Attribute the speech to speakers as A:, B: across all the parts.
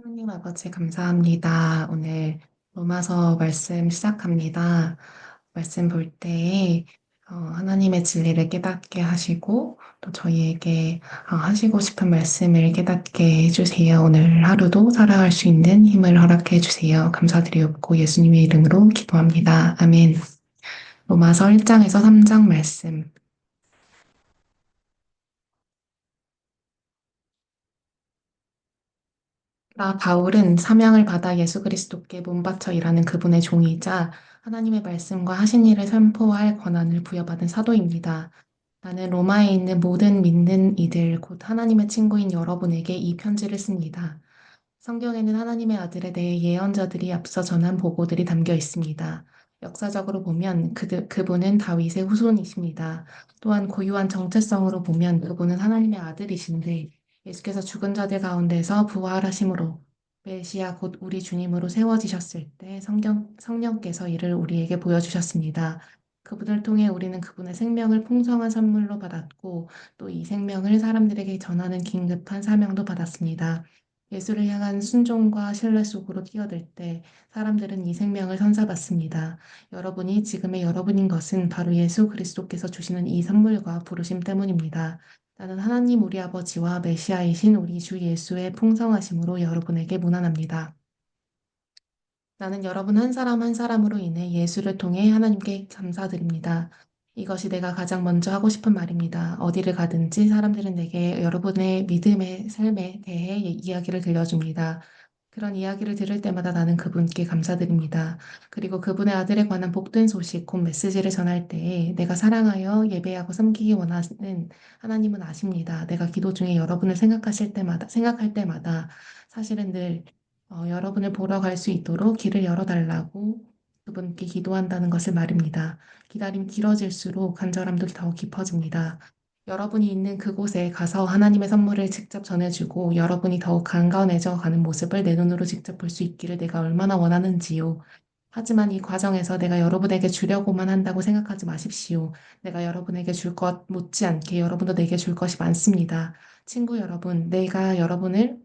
A: 하나님 아버지 감사합니다. 오늘 로마서 말씀 시작합니다. 말씀 볼 때에 하나님의 진리를 깨닫게 하시고 또 저희에게 하시고 싶은 말씀을 깨닫게 해주세요. 오늘 하루도 살아갈 수 있는 힘을 허락해 주세요. 감사드리옵고 예수님의 이름으로 기도합니다. 아멘. 로마서 1장에서 3장 말씀. 나 바울은 사명을 받아 예수 그리스도께 몸바쳐 일하는 그분의 종이자 하나님의 말씀과 하신 일을 선포할 권한을 부여받은 사도입니다. 나는 로마에 있는 모든 믿는 이들, 곧 하나님의 친구인 여러분에게 이 편지를 씁니다. 성경에는 하나님의 아들에 대해 예언자들이 앞서 전한 보고들이 담겨 있습니다. 역사적으로 보면 그분은 다윗의 후손이십니다. 또한 고유한 정체성으로 보면 그분은 하나님의 아들이신데 예수께서 죽은 자들 가운데서 부활하심으로 메시아 곧 우리 주님으로 세워지셨을 때 성령께서 이를 우리에게 보여주셨습니다. 그분을 통해 우리는 그분의 생명을 풍성한 선물로 받았고 또 이 생명을 사람들에게 전하는 긴급한 사명도 받았습니다. 예수를 향한 순종과 신뢰 속으로 뛰어들 때 사람들은 이 생명을 선사받습니다. 여러분이 지금의 여러분인 것은 바로 예수 그리스도께서 주시는 이 선물과 부르심 때문입니다. 나는 하나님 우리 아버지와 메시아이신 우리 주 예수의 풍성하심으로 여러분에게 문안합니다. 나는 여러분 한 사람 한 사람으로 인해 예수를 통해 하나님께 감사드립니다. 이것이 내가 가장 먼저 하고 싶은 말입니다. 어디를 가든지 사람들은 내게 여러분의 믿음의 삶에 대해 이야기를 들려줍니다. 그런 이야기를 들을 때마다 나는 그분께 감사드립니다. 그리고 그분의 아들에 관한 복된 소식, 곧 메시지를 전할 때에 내가 사랑하여 예배하고 섬기기 원하는 하나님은 아십니다. 내가 기도 중에 여러분을 생각할 때마다 사실은 늘 여러분을 보러 갈 수 있도록 길을 열어달라고 그분께 기도한다는 것을 말입니다. 기다림 길어질수록 간절함도 더 깊어집니다. 여러분이 있는 그곳에 가서 하나님의 선물을 직접 전해주고 여러분이 더욱 강건해져 가는 모습을 내 눈으로 직접 볼 수 있기를 내가 얼마나 원하는지요. 하지만 이 과정에서 내가 여러분에게 주려고만 한다고 생각하지 마십시오. 내가 여러분에게 줄 것 못지않게 여러분도 내게 줄 것이 많습니다. 친구 여러분, 내가 여러분을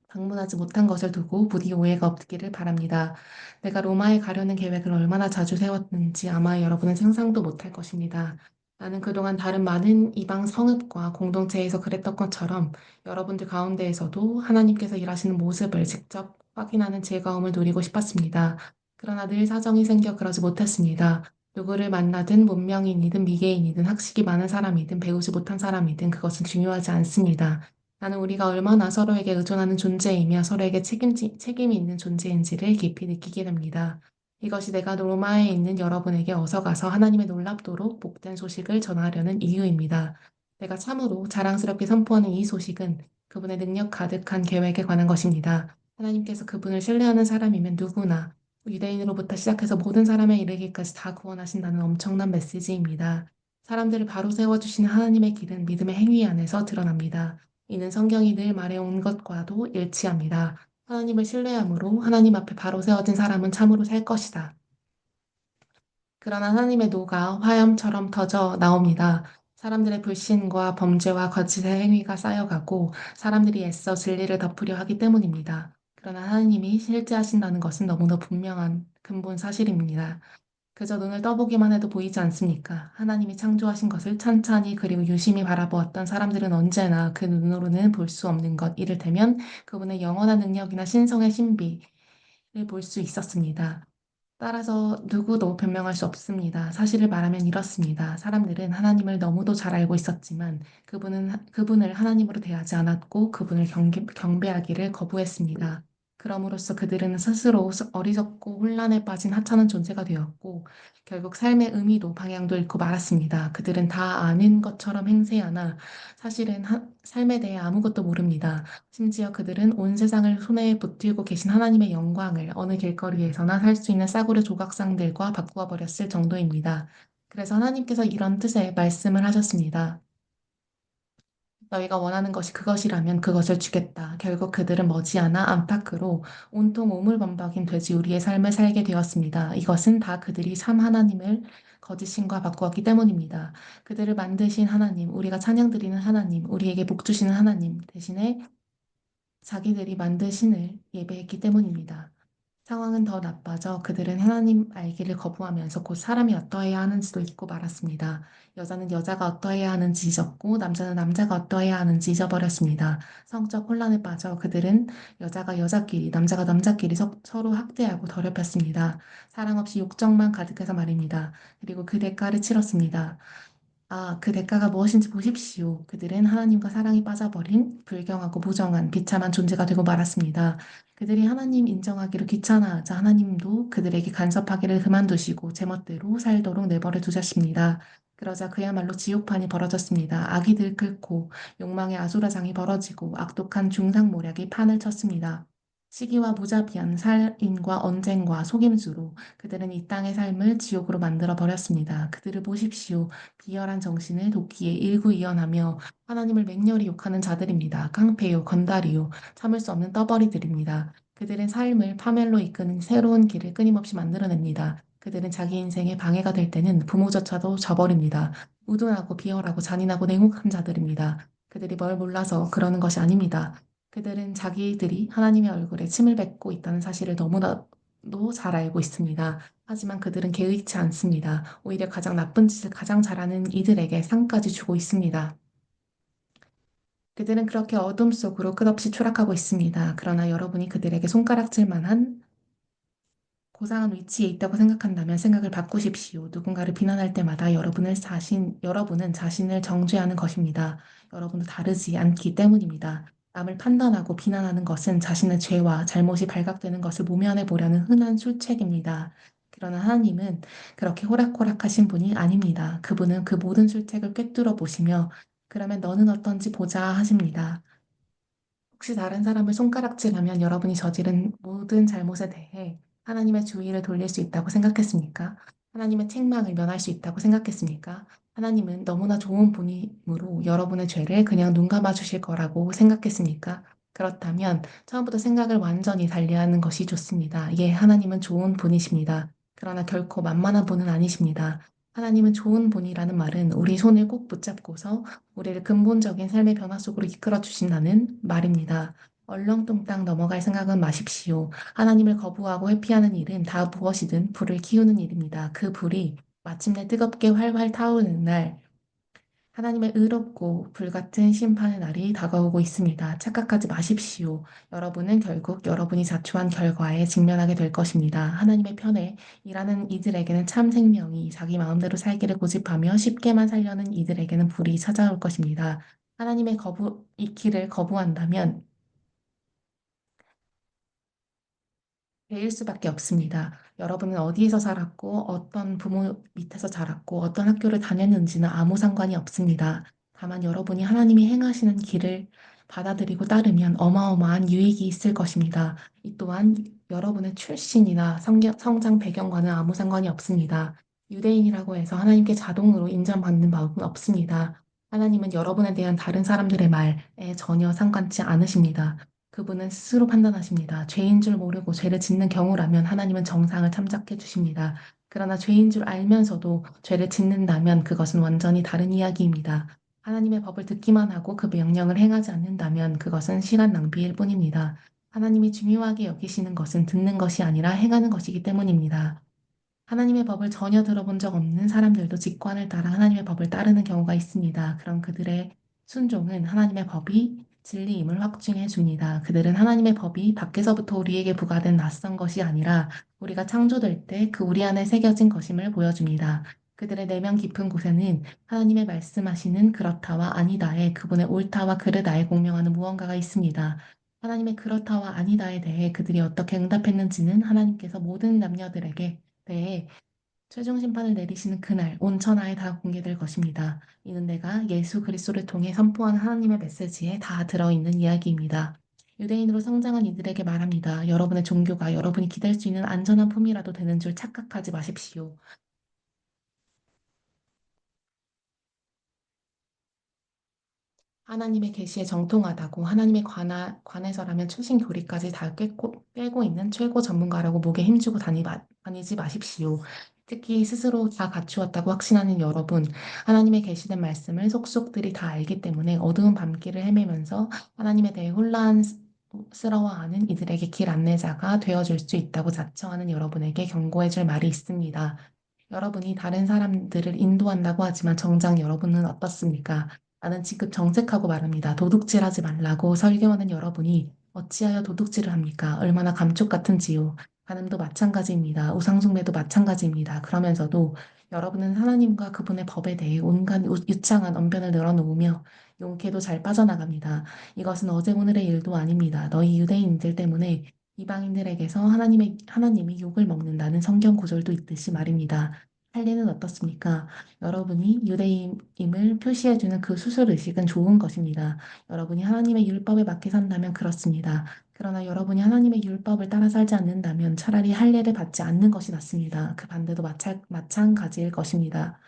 A: 방문하지 못한 것을 두고 부디 오해가 없기를 바랍니다. 내가 로마에 가려는 계획을 얼마나 자주 세웠는지 아마 여러분은 상상도 못할 것입니다. 나는 그동안 다른 많은 이방 성읍과 공동체에서 그랬던 것처럼 여러분들 가운데에서도 하나님께서 일하시는 모습을 직접 확인하는 즐거움을 누리고 싶었습니다. 그러나 늘 사정이 생겨 그러지 못했습니다. 누구를 만나든 문명인이든 미개인이든 학식이 많은 사람이든 배우지 못한 사람이든 그것은 중요하지 않습니다. 나는 우리가 얼마나 서로에게 의존하는 존재이며 서로에게 책임이 있는 존재인지를 깊이 느끼게 됩니다. 이것이 내가 로마에 있는 여러분에게 어서 가서 하나님의 놀랍도록 복된 소식을 전하려는 이유입니다. 내가 참으로 자랑스럽게 선포하는 이 소식은 그분의 능력 가득한 계획에 관한 것입니다. 하나님께서 그분을 신뢰하는 사람이면 누구나 유대인으로부터 시작해서 모든 사람에 이르기까지 다 구원하신다는 엄청난 메시지입니다. 사람들을 바로 세워주시는 하나님의 길은 믿음의 행위 안에서 드러납니다. 이는 성경이 늘 말해온 것과도 일치합니다. 하나님을 신뢰함으로 하나님 앞에 바로 세워진 사람은 참으로 살 것이다. 그러나 하나님의 노가 화염처럼 터져 나옵니다. 사람들의 불신과 범죄와 거짓의 행위가 쌓여가고 사람들이 애써 진리를 덮으려 하기 때문입니다. 그러나 하나님이 실제하신다는 것은 너무나 분명한 근본 사실입니다. 그저 눈을 떠보기만 해도 보이지 않습니까? 하나님이 창조하신 것을 찬찬히 그리고 유심히 바라보았던 사람들은 언제나 그 눈으로는 볼 수 없는 것, 이를테면 그분의 영원한 능력이나 신성의 신비를 볼 수 있었습니다. 따라서 누구도 변명할 수 없습니다. 사실을 말하면 이렇습니다. 사람들은 하나님을 너무도 잘 알고 있었지만 그분을 하나님으로 대하지 않았고 그분을 경배하기를 거부했습니다. 그럼으로써 그들은 스스로 어리석고 혼란에 빠진 하찮은 존재가 되었고 결국 삶의 의미도 방향도 잃고 말았습니다. 그들은 다 아는 것처럼 행세하나 사실은 삶에 대해 아무것도 모릅니다. 심지어 그들은 온 세상을 손에 붙들고 계신 하나님의 영광을 어느 길거리에서나 살 수 있는 싸구려 조각상들과 바꾸어 버렸을 정도입니다. 그래서 하나님께서 이런 뜻의 말씀을 하셨습니다. 너희가 원하는 것이 그것이라면 그것을 주겠다. 결국 그들은 머지않아 안팎으로 온통 오물범벅인 돼지우리의 삶을 살게 되었습니다. 이것은 다 그들이 참 하나님을 거짓신과 바꾸었기 때문입니다. 그들을 만드신 하나님, 우리가 찬양드리는 하나님, 우리에게 복 주시는 하나님 대신에 자기들이 만든 신을 예배했기 때문입니다. 상황은 더 나빠져 그들은 하나님 알기를 거부하면서 곧 사람이 어떠해야 하는지도 잊고 말았습니다. 여자는 여자가 어떠해야 하는지 잊었고 남자는 남자가 어떠해야 하는지 잊어버렸습니다. 성적 혼란에 빠져 그들은 여자가 여자끼리 남자가 남자끼리 서로 학대하고 더럽혔습니다. 사랑 없이 욕정만 가득해서 말입니다. 그리고 그 대가를 치렀습니다. 아, 그 대가가 무엇인지 보십시오. 그들은 하나님과 사랑이 빠져버린 불경하고 무정한 비참한 존재가 되고 말았습니다. 그들이 하나님 인정하기를 귀찮아하자 하나님도 그들에게 간섭하기를 그만두시고 제멋대로 살도록 내버려 두셨습니다. 그러자 그야말로 지옥판이 벌어졌습니다. 악이 들끓고 욕망의 아수라장이 벌어지고 악독한 중상모략이 판을 쳤습니다. 시기와 무자비한 살인과 언쟁과 속임수로 그들은 이 땅의 삶을 지옥으로 만들어 버렸습니다. 그들을 보십시오. 비열한 정신을 도끼에 일구이연하며 하나님을 맹렬히 욕하는 자들입니다. 깡패요, 건달이요, 참을 수 없는 떠벌이들입니다. 그들은 삶을 파멸로 이끄는 새로운 길을 끊임없이 만들어냅니다. 그들은 자기 인생에 방해가 될 때는 부모조차도 저버립니다. 우둔하고 비열하고 잔인하고 냉혹한 자들입니다. 그들이 뭘 몰라서 그러는 것이 아닙니다. 그들은 자기들이 하나님의 얼굴에 침을 뱉고 있다는 사실을 너무나도 잘 알고 있습니다. 하지만 그들은 개의치 않습니다. 오히려 가장 나쁜 짓을 가장 잘하는 이들에게 상까지 주고 있습니다. 그들은 그렇게 어둠 속으로 끝없이 추락하고 있습니다. 그러나 여러분이 그들에게 손가락질 만한 고상한 위치에 있다고 생각한다면 생각을 바꾸십시오. 누군가를 비난할 때마다 여러분은 자신을 정죄하는 것입니다. 여러분도 다르지 않기 때문입니다. 남을 판단하고 비난하는 것은 자신의 죄와 잘못이 발각되는 것을 모면해 보려는 흔한 술책입니다. 그러나 하나님은 그렇게 호락호락하신 분이 아닙니다. 그분은 그 모든 술책을 꿰뚫어 보시며 그러면 너는 어떤지 보자 하십니다. 혹시 다른 사람을 손가락질하면 여러분이 저지른 모든 잘못에 대해 하나님의 주의를 돌릴 수 있다고 생각했습니까? 하나님의 책망을 면할 수 있다고 생각했습니까? 하나님은 너무나 좋은 분이므로 여러분의 죄를 그냥 눈 감아 주실 거라고 생각했습니까? 그렇다면 처음부터 생각을 완전히 달리하는 것이 좋습니다. 예, 하나님은 좋은 분이십니다. 그러나 결코 만만한 분은 아니십니다. 하나님은 좋은 분이라는 말은 우리 손을 꼭 붙잡고서 우리를 근본적인 삶의 변화 속으로 이끌어 주신다는 말입니다. 얼렁뚱땅 넘어갈 생각은 마십시오. 하나님을 거부하고 회피하는 일은 다 무엇이든 불을 키우는 일입니다. 그 불이 마침내 뜨겁게 활활 타오르는 날, 하나님의 의롭고 불같은 심판의 날이 다가오고 있습니다. 착각하지 마십시오. 여러분은 결국 여러분이 자초한 결과에 직면하게 될 것입니다. 하나님의 편에 일하는 이들에게는 참 생명이 자기 마음대로 살기를 고집하며 쉽게만 살려는 이들에게는 불이 찾아올 것입니다. 이 길을 거부한다면 배일 수밖에 없습니다. 여러분은 어디에서 살았고, 어떤 부모 밑에서 자랐고, 어떤 학교를 다녔는지는 아무 상관이 없습니다. 다만 여러분이 하나님이 행하시는 길을 받아들이고 따르면 어마어마한 유익이 있을 것입니다. 이 또한 여러분의 출신이나 성장 배경과는 아무 상관이 없습니다. 유대인이라고 해서 하나님께 자동으로 인정받는 마음은 없습니다. 하나님은 여러분에 대한 다른 사람들의 말에 전혀 상관치 않으십니다. 그분은 스스로 판단하십니다. 죄인 줄 모르고 죄를 짓는 경우라면 하나님은 정상을 참작해 주십니다. 그러나 죄인 줄 알면서도 죄를 짓는다면 그것은 완전히 다른 이야기입니다. 하나님의 법을 듣기만 하고 그 명령을 행하지 않는다면 그것은 시간 낭비일 뿐입니다. 하나님이 중요하게 여기시는 것은 듣는 것이 아니라 행하는 것이기 때문입니다. 하나님의 법을 전혀 들어본 적 없는 사람들도 직관을 따라 하나님의 법을 따르는 경우가 있습니다. 그럼 그들의 순종은 하나님의 법이 진리임을 확증해 줍니다. 그들은 하나님의 법이 밖에서부터 우리에게 부과된 낯선 것이 아니라 우리가 창조될 때 그 우리 안에 새겨진 것임을 보여줍니다. 그들의 내면 깊은 곳에는 하나님의 말씀하시는 그렇다와 아니다에 그분의 옳다와 그르다에 공명하는 무언가가 있습니다. 하나님의 그렇다와 아니다에 대해 그들이 어떻게 응답했는지는 하나님께서 모든 남녀들에게 네, 최종 심판을 내리시는 그날 온 천하에 다 공개될 것입니다. 이는 내가 예수 그리스도를 통해 선포한 하나님의 메시지에 다 들어있는 이야기입니다. 유대인으로 성장한 이들에게 말합니다. 여러분의 종교가 여러분이 기댈 수 있는 안전한 품이라도 되는 줄 착각하지 마십시오. 하나님의 계시에 정통하다고 관해서라면 최신 교리까지 다 꿰고 있는 최고 전문가라고 목에 힘주고 다니지 마십시오. 특히 스스로 다 갖추었다고 확신하는 여러분, 하나님의 계시된 말씀을 속속들이 다 알기 때문에 어두운 밤길을 헤매면서 하나님에 대해 스러워하는 이들에게 길 안내자가 되어줄 수 있다고 자처하는 여러분에게 경고해줄 말이 있습니다. 여러분이 다른 사람들을 인도한다고 하지만 정작 여러분은 어떻습니까? 나는 지금 정색하고 말합니다. 도둑질하지 말라고 설교하는 여러분이 어찌하여 도둑질을 합니까? 얼마나 감쪽 같은지요. 간음도 마찬가지입니다. 우상숭배도 마찬가지입니다. 그러면서도 여러분은 하나님과 그분의 법에 대해 온갖 유창한 언변을 늘어놓으며 용케도 잘 빠져나갑니다. 이것은 어제 오늘의 일도 아닙니다. 너희 유대인들 때문에 이방인들에게서 하나님이 욕을 먹는다는 성경 구절도 있듯이 말입니다. 할례는 어떻습니까? 여러분이 유대인임을 표시해주는 그 수술 의식은 좋은 것입니다. 여러분이 하나님의 율법에 맞게 산다면 그렇습니다. 그러나 여러분이 하나님의 율법을 따라 살지 않는다면 차라리 할례를 받지 않는 것이 낫습니다. 그 반대도 마찬가지일 것입니다.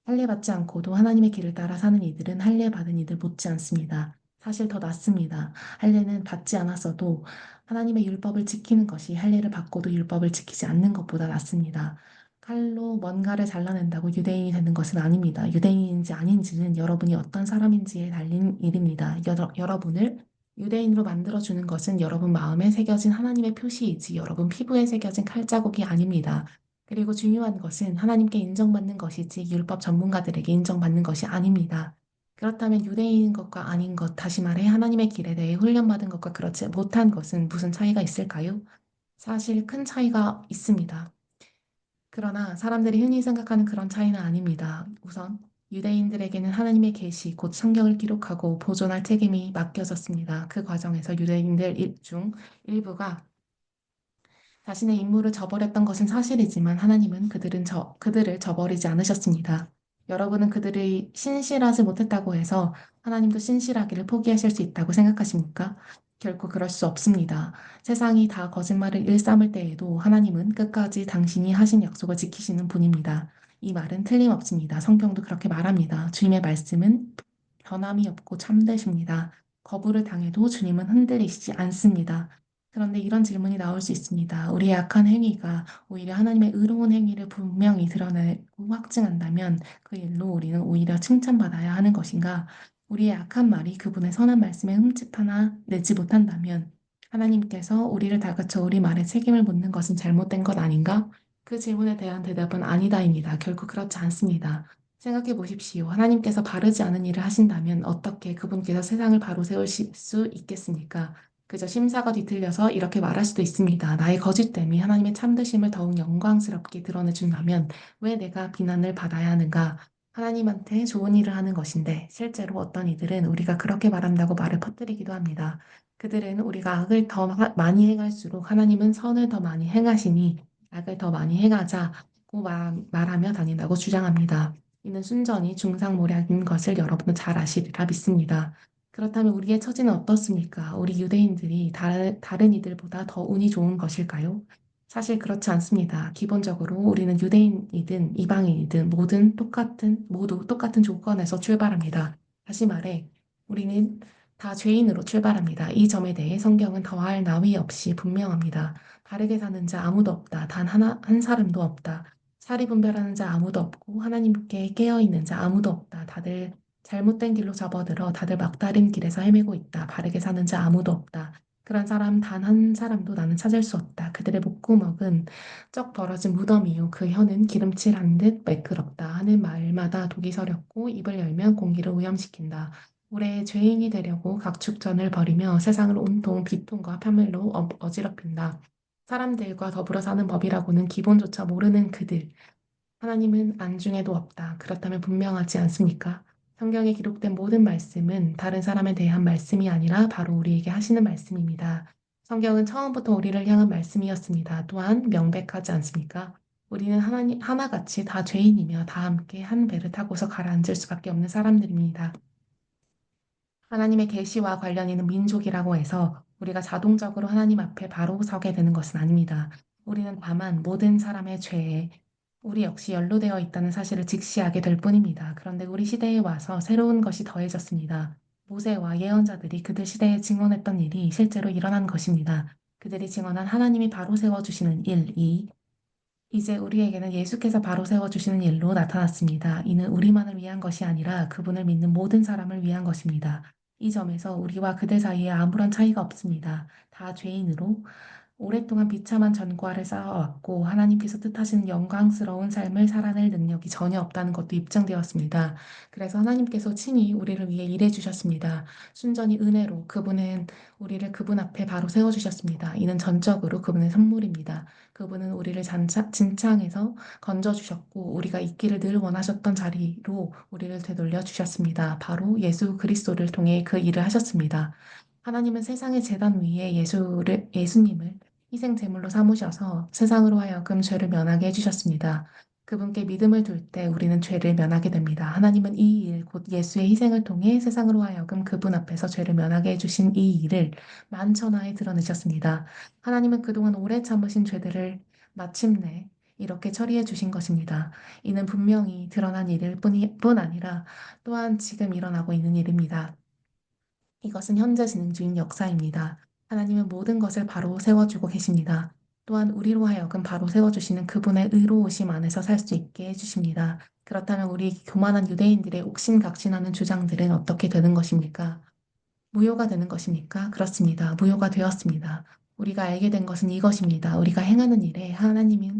A: 할례 받지 않고도 하나님의 길을 따라 사는 이들은 할례 받은 이들 못지 않습니다. 사실 더 낫습니다. 할례는 받지 않았어도 하나님의 율법을 지키는 것이 할례를 받고도 율법을 지키지 않는 것보다 낫습니다. 칼로 뭔가를 잘라낸다고 유대인이 되는 것은 아닙니다. 유대인인지 아닌지는 여러분이 어떤 사람인지에 달린 일입니다. 여러분을 유대인으로 만들어주는 것은 여러분 마음에 새겨진 하나님의 표시이지 여러분 피부에 새겨진 칼자국이 아닙니다. 그리고 중요한 것은 하나님께 인정받는 것이지 율법 전문가들에게 인정받는 것이 아닙니다. 그렇다면 유대인인 것과 아닌 것, 다시 말해 하나님의 길에 대해 훈련받은 것과 그렇지 못한 것은 무슨 차이가 있을까요? 사실 큰 차이가 있습니다. 그러나 사람들이 흔히 생각하는 그런 차이는 아닙니다. 우선 유대인들에게는 하나님의 계시, 곧 성경을 기록하고 보존할 책임이 맡겨졌습니다. 그 과정에서 유대인들 중 일부가 자신의 임무를 저버렸던 것은 사실이지만 하나님은 그들을 저버리지 않으셨습니다. 여러분은 그들이 신실하지 못했다고 해서 하나님도 신실하기를 포기하실 수 있다고 생각하십니까? 결코 그럴 수 없습니다. 세상이 다 거짓말을 일삼을 때에도 하나님은 끝까지 당신이 하신 약속을 지키시는 분입니다. 이 말은 틀림없습니다. 성경도 그렇게 말합니다. 주님의 말씀은 변함이 없고 참되십니다. 거부를 당해도 주님은 흔들리시지 않습니다. 그런데 이런 질문이 나올 수 있습니다. 우리의 악한 행위가 오히려 하나님의 의로운 행위를 분명히 드러내고 확증한다면 그 일로 우리는 오히려 칭찬받아야 하는 것인가? 우리의 악한 말이 그분의 선한 말씀에 흠집 하나 내지 못한다면 하나님께서 우리를 다그쳐 우리 말에 책임을 묻는 것은 잘못된 것 아닌가? 그 질문에 대한 대답은 아니다입니다. 결코 그렇지 않습니다. 생각해 보십시오. 하나님께서 바르지 않은 일을 하신다면 어떻게 그분께서 세상을 바로 세우실 수 있겠습니까? 그저 심사가 뒤틀려서 이렇게 말할 수도 있습니다. 나의 거짓됨이 하나님의 참되심을 더욱 영광스럽게 드러내준다면 왜 내가 비난을 받아야 하는가? 하나님한테 좋은 일을 하는 것인데 실제로 어떤 이들은 우리가 그렇게 말한다고 말을 퍼뜨리기도 합니다. 그들은 우리가 악을 더 많이 행할수록 하나님은 선을 더 많이 행하시니 악을 더 많이 행하자고 말하며 다닌다고 주장합니다. 이는 순전히 중상모략인 것을 여러분은 잘 아시리라 믿습니다. 그렇다면 우리의 처지는 어떻습니까? 우리 유대인들이 다른 이들보다 더 운이 좋은 것일까요? 사실 그렇지 않습니다. 기본적으로 우리는 유대인이든 이방인이든 모두 똑같은 조건에서 출발합니다. 다시 말해, 우리는 다 죄인으로 출발합니다. 이 점에 대해 성경은 더할 나위 없이 분명합니다. 바르게 사는 자 아무도 없다. 단 한 사람도 없다. 사리 분별하는 자 아무도 없고 하나님께 깨어 있는 자 아무도 없다. 다들 잘못된 길로 접어들어 다들 막다른 길에서 헤매고 있다. 바르게 사는 자 아무도 없다. 그런 사람 단 한 사람도 나는 찾을 수 없다. 그들의 목구멍은 쩍 벌어진 무덤이요. 그 혀는 기름칠한 듯 매끄럽다. 하는 말마다 독이 서렸고 입을 열면 공기를 오염시킨다. 올해 죄인이 되려고 각축전을 벌이며 세상을 온통 비통과 파멸로 어지럽힌다. 사람들과 더불어 사는 법이라고는 기본조차 모르는 그들. 하나님은 안중에도 없다. 그렇다면 분명하지 않습니까? 성경에 기록된 모든 말씀은 다른 사람에 대한 말씀이 아니라 바로 우리에게 하시는 말씀입니다. 성경은 처음부터 우리를 향한 말씀이었습니다. 또한 명백하지 않습니까? 우리는 하나같이 다 죄인이며 다 함께 한 배를 타고서 가라앉을 수밖에 없는 사람들입니다. 하나님의 계시와 관련 있는 민족이라고 해서 우리가 자동적으로 하나님 앞에 바로 서게 되는 것은 아닙니다. 우리는 다만 모든 사람의 죄에 우리 역시 연루되어 있다는 사실을 직시하게 될 뿐입니다. 그런데 우리 시대에 와서 새로운 것이 더해졌습니다. 모세와 예언자들이 그들 시대에 증언했던 일이 실제로 일어난 것입니다. 그들이 증언한 하나님이 바로 세워주시는 일이 이제 우리에게는 예수께서 바로 세워주시는 일로 나타났습니다. 이는 우리만을 위한 것이 아니라 그분을 믿는 모든 사람을 위한 것입니다. 이 점에서 우리와 그들 사이에 아무런 차이가 없습니다. 다 죄인으로 오랫동안 비참한 전과를 쌓아왔고 하나님께서 뜻하시는 영광스러운 삶을 살아낼 능력이 전혀 없다는 것도 입증되었습니다. 그래서 하나님께서 친히 우리를 위해 일해 주셨습니다. 순전히 은혜로 그분은 우리를 그분 앞에 바로 세워주셨습니다. 이는 전적으로 그분의 선물입니다. 그분은 우리를 진창에서 건져주셨고 우리가 있기를 늘 원하셨던 자리로 우리를 되돌려 주셨습니다. 바로 예수 그리스도를 통해 그 일을 하셨습니다. 하나님은 세상의 재단 위에 예수님을 희생 제물로 삼으셔서 세상으로 하여금 죄를 면하게 해주셨습니다. 그분께 믿음을 둘 때 우리는 죄를 면하게 됩니다. 하나님은 이 일, 곧 예수의 희생을 통해 세상으로 하여금 그분 앞에서 죄를 면하게 해주신 이 일을 만천하에 드러내셨습니다. 하나님은 그동안 오래 참으신 죄들을 마침내 이렇게 처리해 주신 것입니다. 이는 분명히 드러난 일일 뿐 아니라 또한 지금 일어나고 있는 일입니다. 이것은 현재 진행 중인 역사입니다. 하나님은 모든 것을 바로 세워주고 계십니다. 또한 우리로 하여금 바로 세워주시는 그분의 의로우심 안에서 살 수 있게 해주십니다. 그렇다면 우리 교만한 유대인들의 옥신각신하는 주장들은 어떻게 되는 것입니까? 무효가 되는 것입니까? 그렇습니다. 무효가 되었습니다. 우리가 알게 된 것은 이것입니다. 우리가 행하는 일에 하나님이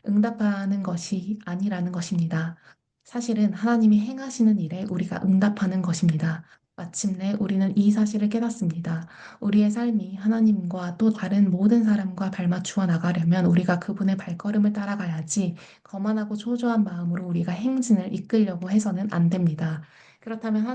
A: 응답하는 것이 아니라는 것입니다. 사실은 하나님이 행하시는 일에 우리가 응답하는 것입니다. 마침내 우리는 이 사실을 깨닫습니다. 우리의 삶이 하나님과 또 다른 모든 사람과 발맞추어 나가려면 우리가 그분의 발걸음을 따라가야지 거만하고 초조한 마음으로 우리가 행진을 이끌려고 해서는 안 됩니다. 그렇다면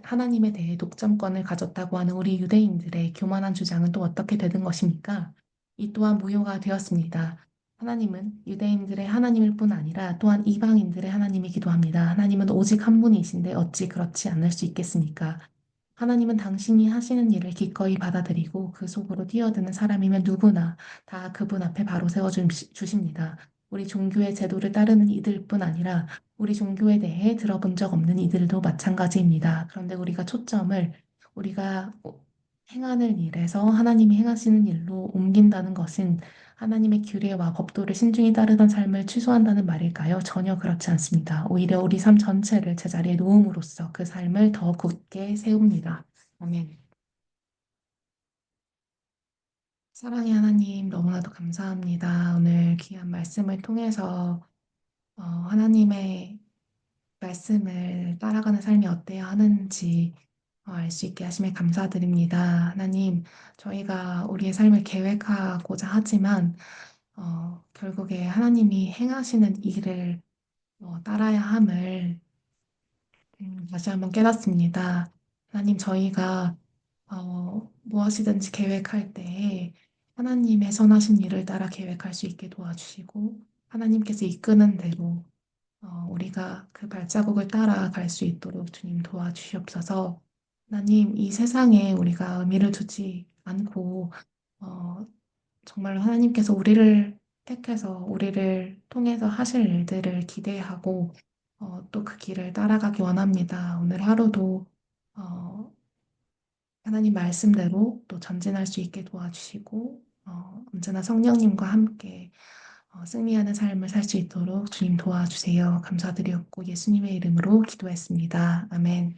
A: 하나님에 대해 독점권을 가졌다고 하는 우리 유대인들의 교만한 주장은 또 어떻게 되는 것입니까? 이 또한 무효가 되었습니다. 하나님은 유대인들의 하나님일 뿐 아니라 또한 이방인들의 하나님이기도 합니다. 하나님은 오직 한 분이신데 어찌 그렇지 않을 수 있겠습니까? 하나님은 당신이 하시는 일을 기꺼이 받아들이고 그 속으로 뛰어드는 사람이면 누구나 다 그분 앞에 바로 세워주십니다. 우리 종교의 제도를 따르는 이들뿐 아니라 우리 종교에 대해 들어본 적 없는 이들도 마찬가지입니다. 그런데 우리가 행하는 일에서 하나님이 행하시는 일로 옮긴다는 것은 하나님의 규례와 법도를 신중히 따르던 삶을 취소한다는 말일까요? 전혀 그렇지 않습니다. 오히려 우리 삶 전체를 제자리에 놓음으로써 그 삶을 더 굳게 세웁니다. 아멘. 사랑의 하나님, 너무나도 감사합니다. 오늘 귀한 말씀을 통해서 하나님의 말씀을 따라가는 삶이 어때야 하는지 알 수 있게 하심에 감사드립니다. 하나님, 저희가 우리의 삶을 계획하고자 하지만 결국에 하나님이 행하시는 일을 따라야 함을 다시 한번 깨닫습니다. 하나님, 저희가 무엇이든지 계획할 때에 하나님의 선하신 일을 따라 계획할 수 있게 도와주시고 하나님께서 이끄는 대로 우리가 그 발자국을 따라갈 수 있도록 주님 도와주시옵소서. 하나님, 이 세상에 우리가 의미를 두지 않고 어, 정말로 하나님께서 우리를 택해서 우리를 통해서 하실 일들을 기대하고 또 그 길을 따라가기 원합니다. 오늘 하루도 어, 하나님 말씀대로 또 전진할 수 있게 도와주시고 언제나 성령님과 함께 승리하는 삶을 살 수 있도록 주님 도와주세요. 감사드렸고 예수님의 이름으로 기도했습니다. 아멘.